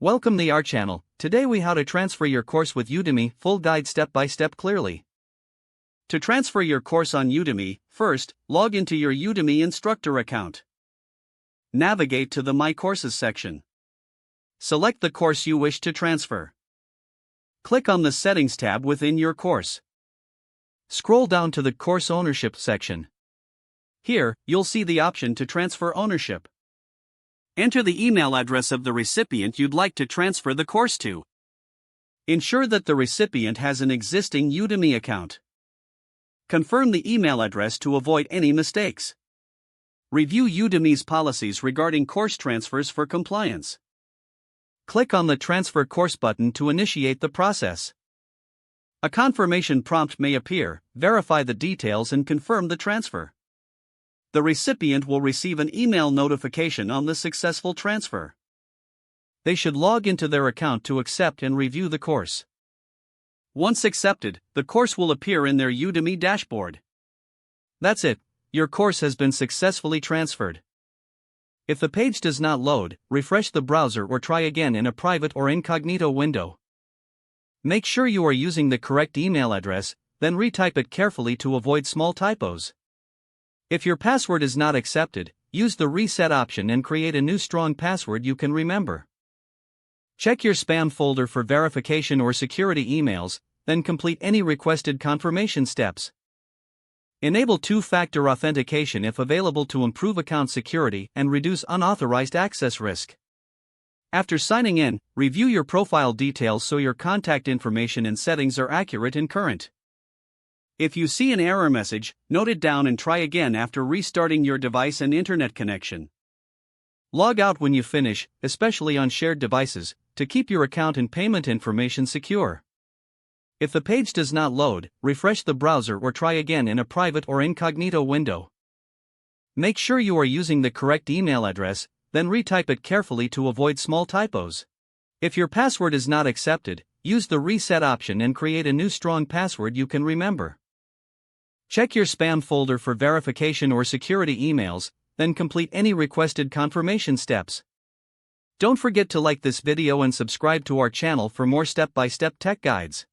Welcome to our channel. Today we how to transfer your course with Udemy, full guide step by step clearly. To transfer your course on Udemy, first, log into your Udemy instructor account. Navigate to the My Courses section. Select the course you wish to transfer. Click on the Settings tab within your course. Scroll down to the Course Ownership section. Here, you'll see the option to transfer ownership. Enter the email address of the recipient you'd like to transfer the course to. Ensure that the recipient has an existing Udemy account. Confirm the email address to avoid any mistakes. Review Udemy's policies regarding course transfers for compliance. Click on the Transfer Course button to initiate the process. A confirmation prompt may appear. Verify the details and confirm the transfer. The recipient will receive an email notification on the successful transfer. They should log into their account to accept and review the course. Once accepted, the course will appear in their Udemy dashboard. That's it, your course has been successfully transferred. If the page does not load, refresh the browser or try again in a private or incognito window. Make sure you are using the correct email address, then retype it carefully to avoid small typos. If your password is not accepted, use the reset option and create a new strong password you can remember. Check your spam folder for verification or security emails, then complete any requested confirmation steps. Enable two-factor authentication if available to improve account security and reduce unauthorized access risk. After signing in, review your profile details so your contact information and settings are accurate and current. If you see an error message, note it down and try again after restarting your device and internet connection. Log out when you finish, especially on shared devices, to keep your account and payment information secure. If the page does not load, refresh the browser or try again in a private or incognito window. Make sure you are using the correct email address, then retype it carefully to avoid small typos. If your password is not accepted, use the reset option and create a new strong password you can remember. Check your spam folder for verification or security emails, then complete any requested confirmation steps. Don't forget to like this video and subscribe to our channel for more step-by-step tech guides.